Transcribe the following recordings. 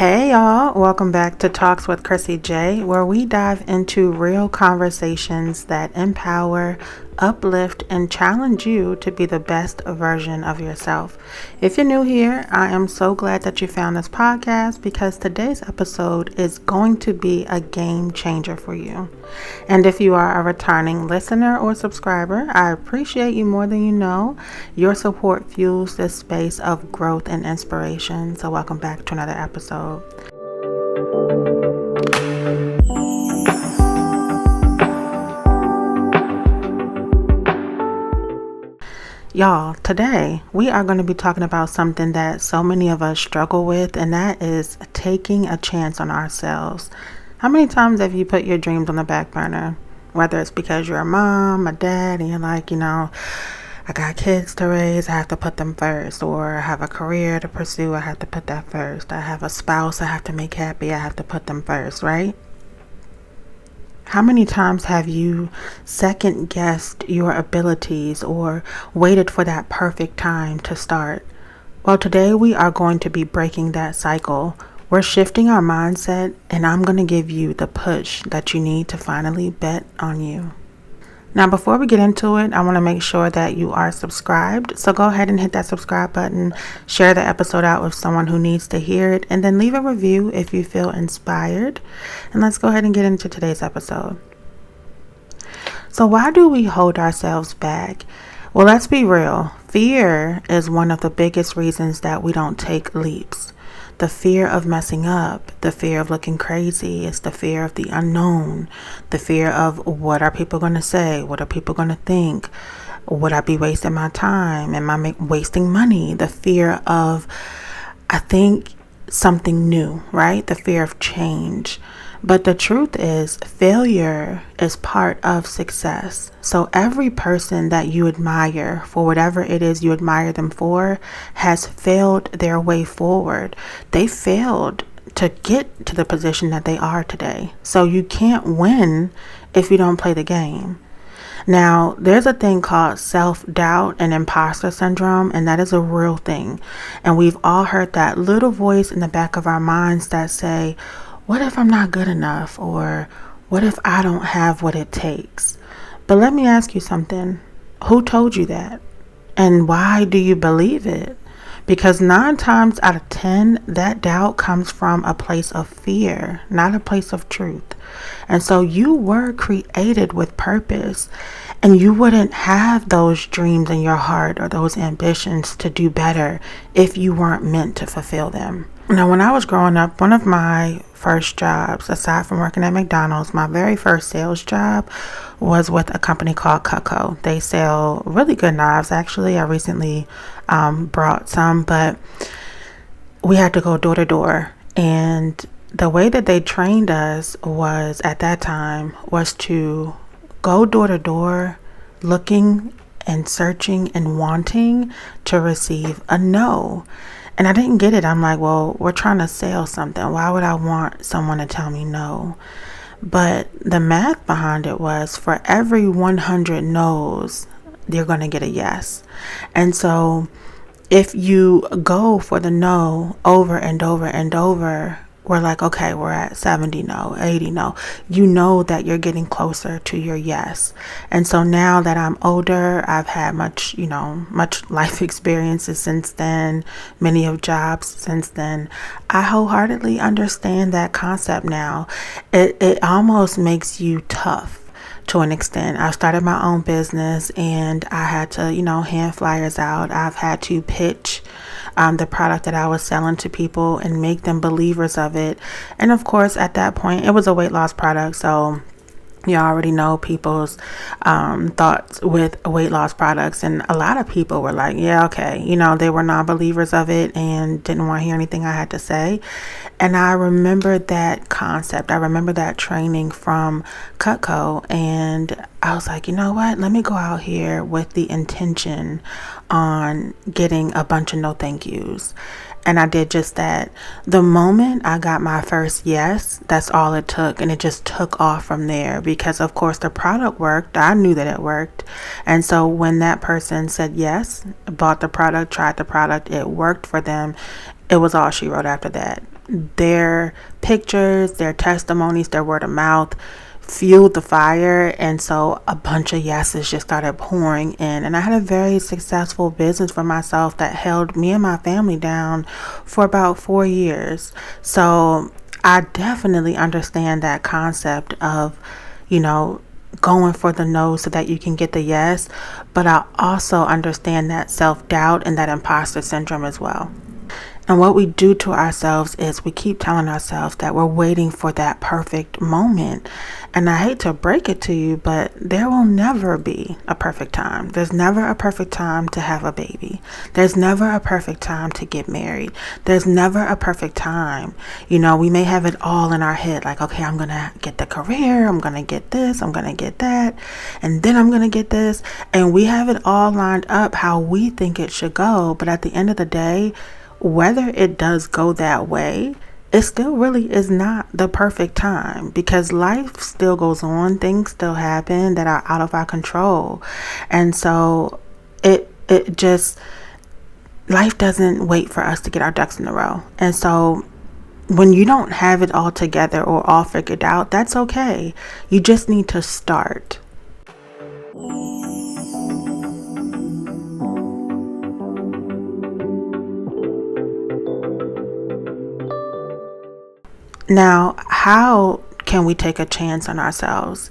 Hey y'all, welcome back to Talks with Chrissy J, where we dive into real conversations that empower, uplift, and challenge you to be the best version of yourself. If you're new here, I am so glad that you found this podcast because today's episode is going to be a game changer for you. And if you are a returning listener or subscriber, I appreciate you more than you know. Your support fuels this space of growth and inspiration. So welcome back to another episode. Y'all, today we are going to be talking about something that so many of us struggle with, and that is taking a chance on ourselves. How many times have you put your dreams on the back burner? Whether it's because you're a mom, a dad, and you're like, I got kids to raise, I have to put them first. Or I have a career to pursue, I have to put that first. I have a spouse I have to make happy, I have to put them first, right? How many times have you second guessed your abilities or waited for that perfect time to start? Well, today we are going to be breaking that cycle. We're shifting our mindset, and I'm going to give you the push that you need to finally bet on you. Now, before we get into it, I want to make sure that you are subscribed. So go ahead and hit that subscribe button, share the episode out with someone who needs to hear it, and then leave a review if you feel inspired. And let's go ahead and get into today's episode. So why do we hold ourselves back? Well, let's be real. Fear is one of the biggest reasons that we don't take leaps. The fear of messing up, the fear of looking crazy, it's the fear of the unknown, the fear of what are people going to say, what are people going to think, would I be wasting my time, am I wasting money, the fear of, I think, something new, right? The fear of change. But the truth is, failure is part of success. So every person that you admire for whatever it is you admire them for has failed their way forward. They failed to get to the position that they are today. So you can't win if you don't play the game. Now, there's a thing called self-doubt and imposter syndrome, and that is a real thing. And we've all heard that little voice in the back of our minds that say, what if I'm not good enough? Or what if I don't have what it takes? But let me ask you something. Who told you that? And why do you believe it? Because 9 times out of 10, that doubt comes from a place of fear, not a place of truth. And so you were created with purpose, and you wouldn't have those dreams in your heart or those ambitions to do better if you weren't meant to fulfill them. Now, when I was growing up, one of my first jobs, aside from working at McDonald's, my very first sales job was with a company called Cutco. They sell really good knives, actually. I recently brought some, but we had to go door to door. And the way that they trained us was, at that time, was to go door to door looking and searching and wanting to receive a no. And I didn't get it. I'm like, well, we're trying to sell something. Why would I want someone to tell me no? But the math behind it was, for every 100 no's, you're going to get a yes. And so if you go for the no over and over and over, we're like, okay, we're at 70 no, 80 no. You know that you're getting closer to your yes. And so now that I'm older, I've had much life experiences since then, many of jobs since then. I wholeheartedly understand that concept now. It almost makes you tough to an extent. I started my own business, and I had to, hand flyers out. I've had to pitch the product that I was selling to people and make them believers of it. And of course, at that point, it was a weight loss product. So you already know people's thoughts with weight loss products. And a lot of people were like, yeah, okay. They were non-believers of it and didn't want to hear anything I had to say. And I remember that concept. I remember that training from Cutco. And I was like, you know what? Let me go out here with the intention on getting a bunch of no thank yous. And I did just that. The moment I got my first yes, that's all it took. And it just took off from there because, of course, the product worked. I knew that it worked. And so when that person said yes, bought the product, tried the product, it worked for them, it was all she wrote after that. their pictures, their testimonies, their word of mouth fueled the fire, and so a bunch of yeses just started pouring in, and I had a very successful business for myself that held me and my family down for about 4 years. So I definitely understand that concept of, you know, going for the no so that you can get the yes, but I also understand that self-doubt and that imposter syndrome as well. And what we do to ourselves is we keep telling ourselves that we're waiting for that perfect moment. And I hate to break it to you, but there will never be a perfect time. There's never a perfect time to have a baby. There's never a perfect time to get married. There's never a perfect time. We may have it all in our head, like, okay, I'm going to get the career, I'm going to get this, I'm going to get that, and then I'm going to get this. And we have it all lined up how we think it should go. But at the end of the day, whether it does go that way, it still really is not the perfect time, because life still goes on. Things still happen that are out of our control. And so it just, life doesn't wait for us to get our ducks in a row. And so when you don't have it all together or all figured out, that's okay. You just need to start. Now, how can we take a chance on ourselves?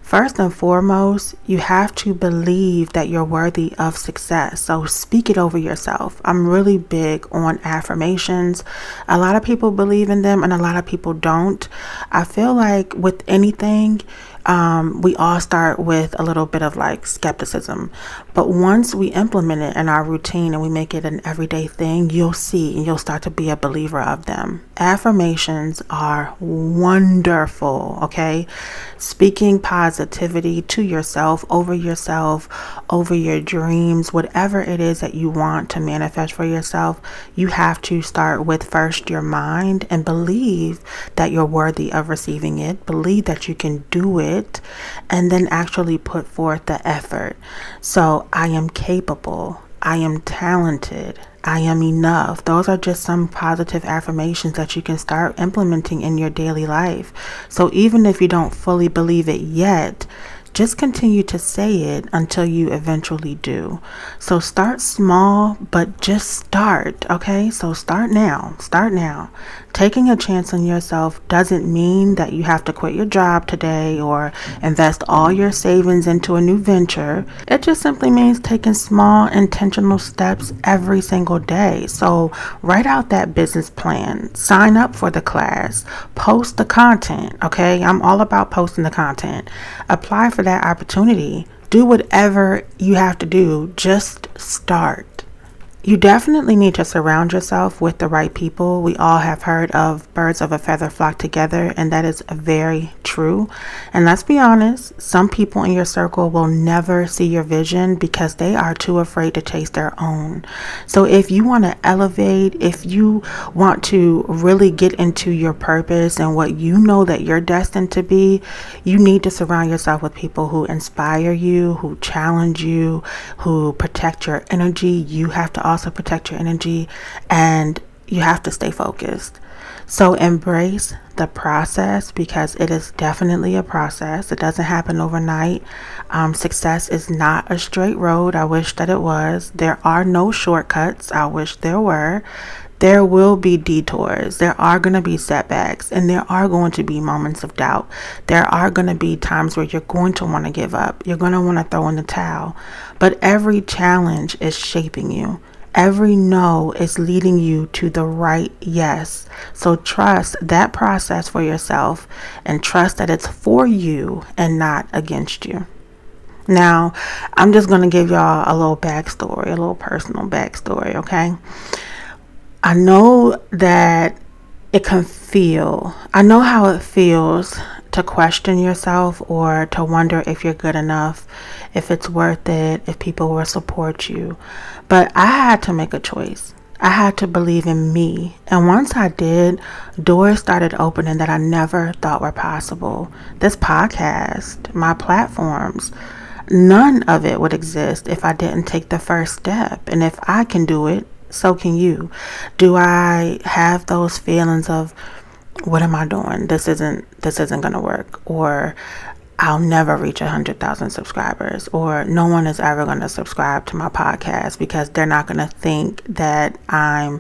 First and foremost, you have to believe that you're worthy of success. So speak it over yourself. I'm really big on affirmations. A lot of people believe in them and a lot of people don't. I feel like with anything, we all start with a little bit of like skepticism, but once we implement it in our routine and we make it an everyday thing, you'll see and you'll start to be a believer of them. Affirmations are wonderful, okay? Speaking positivity to yourself, over your dreams, whatever it is that you want to manifest for yourself, you have to start with first your mind and believe that you're worthy of receiving it, believe that you can do it, and then actually put forth the effort. So I am capable, I am talented, I am enough. Those are just some positive affirmations that you can start implementing in your daily life. So even if you don't fully believe it yet, just continue to say it until you eventually do. So start small, but just start, okay? So start now. Taking a chance on yourself doesn't mean that you have to quit your job today or invest all your savings into a new venture. It just simply means taking small, intentional steps every single day. So write out that business plan, sign up for the class, post the content, okay? I'm all about posting the content. Apply for that opportunity. Do whatever you have to do. Just start. You definitely need to surround yourself with the right people. We all have heard of birds of a feather flock together, and that is very true. And let's be honest, some people in your circle will never see your vision because they are too afraid to chase their own. So if you want to elevate, if you want to really get into your purpose and what you know that you're destined to be, you need to surround yourself with people who inspire you, who challenge you, who protect your energy. You have to also protect your energy, and you have to stay focused. So embrace the process, because it is definitely a process. It doesn't happen overnight. Success is not a straight road. I wish that it was. There are no shortcuts. I wish there were. There will be detours. There are going to be setbacks, and there are going to be moments of doubt. There are going to be times where you're going to want to give up. You're going to want to throw in the towel. But every challenge is shaping you. Every no is leading you to the right yes. So trust that process for yourself and trust that it's for you and not against you. Now, I'm just going to give y'all a little backstory, a little personal backstory, okay? I know that I know how it feels to question yourself or to wonder if you're good enough, if it's worth it, if people will support you. But I had to make a choice. I had to believe in me. And once I did, doors started opening that I never thought were possible. This podcast, my platforms, none of it would exist if I didn't take the first step. And if I can do it, So can you. Do I have those feelings of, what am I doing? This isn't gonna work, or I'll never reach 100,000 subscribers, or no one is ever going to subscribe to my podcast because they're not going to think that I'm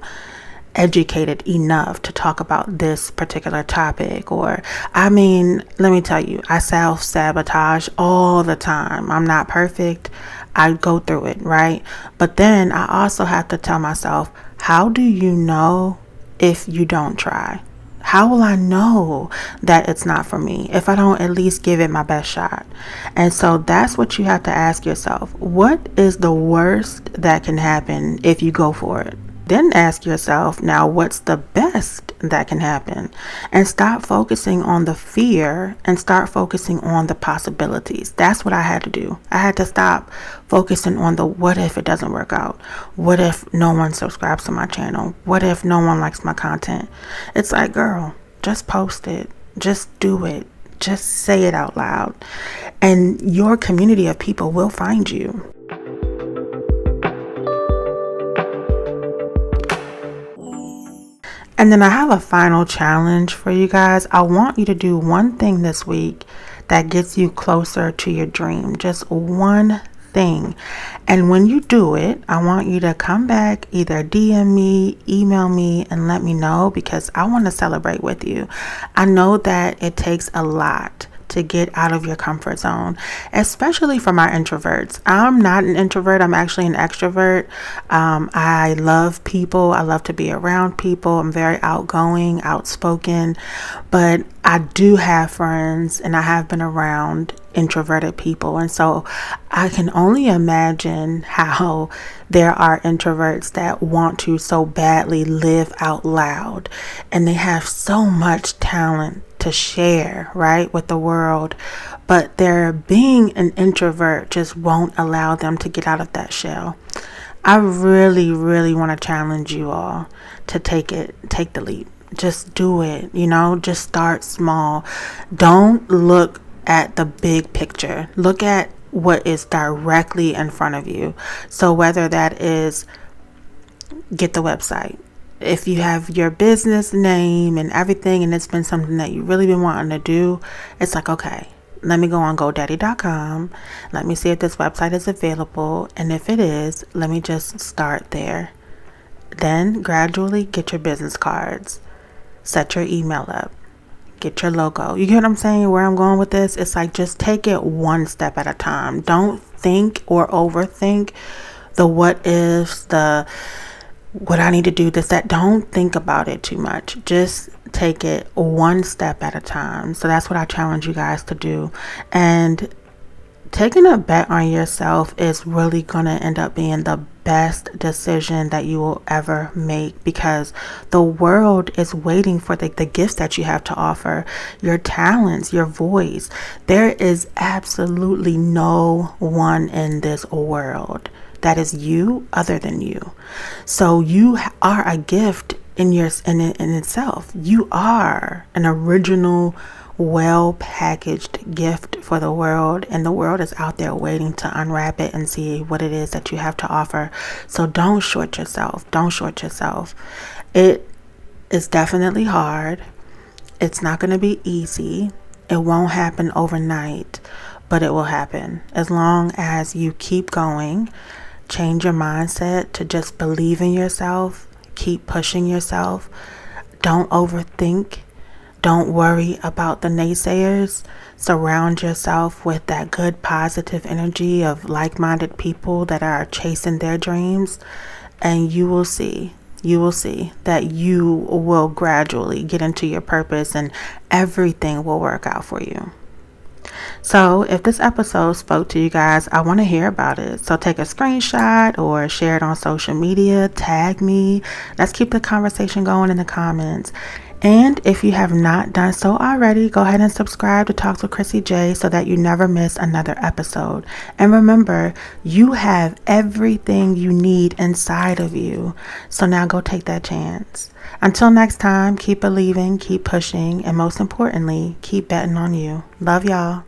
educated enough to talk about this particular topic. Or, I mean, let me tell you, I self-sabotage all the time. I'm not perfect. I go through it, right? But then I also have to tell myself, how do you know if you don't try? How will I know that it's not for me if I don't at least give it my best shot? And so that's what you have to ask yourself. What is the worst that can happen if you go for it? Then ask yourself, now what's the best that can happen? And stop focusing on the fear and start focusing on the possibilities. That's what I had to do. I had to stop focusing on the what if it doesn't work out? What if no one subscribes to my channel? What if no one likes my content? It's like, girl, just post it. Just do it. Just say it out loud. And your community of people will find you. And then I have a final challenge for you guys. I want you to do one thing this week that gets you closer to your dream. Just one thing. And when you do it, I want you to come back, either DM me, email me, and let me know, because I want to celebrate with you. I know that it takes a lot to get out of your comfort zone, especially for my introverts. I'm not an introvert. I'm actually an extrovert. I love people. I love to be around people. I'm very outgoing, outspoken, but I do have friends and I have been around introverted people. And so I can only imagine how there are introverts that want to so badly live out loud, and they have so much talent to share, right, with the world, but their being an introvert just won't allow them to get out of that shell. I really, really want to challenge you all to take the leap. Just do it, just start small. Don't look at the big picture. Look at what is directly in front of you. So whether that is get the website, if you have your business name and everything, and it's been something that you've really been wanting to do, it's like, okay, let me go on GoDaddy.com. Let me see if this website is available. And if it is, let me just start there. Then gradually get your business cards, set your email up, get your logo. You get what I'm saying? Where I'm going with this? It's like, just take it one step at a time. Don't think or overthink the what ifs, the what I need to do, this, that. Don't think about it too much. Just take it one step at a time. So that's what I challenge you guys to do. And taking a bet on yourself is really going to end up being the best decision that you will ever make, because the world is waiting for the gifts that you have to offer, your talents, your voice. There is absolutely no one in this world that is you other than you. So you are a gift in itself. You are an original, well-packaged gift for the world, and the world is out there waiting to unwrap it and see what it is that you have to offer. So don't short yourself. Don't short yourself. It is definitely hard. It's not going to be easy. It won't happen overnight, but it will happen as long as you keep going. Change your mindset to just believe in yourself. Keep pushing yourself. Don't overthink. Don't worry about the naysayers. Surround yourself with that good, positive energy of like-minded people that are chasing their dreams, and you will see that you will gradually get into your purpose and everything will work out for you. So if this episode spoke to you guys, I want to hear about it. So take a screenshot or share it on social media, tag me. Let's keep the conversation going in the comments. And if you have not done so already, go ahead and subscribe to Talks with Chrissy J so that you never miss another episode. And remember, you have everything you need inside of you. So now go take that chance. Until next time, keep believing, keep pushing, and most importantly, keep betting on you. Love y'all.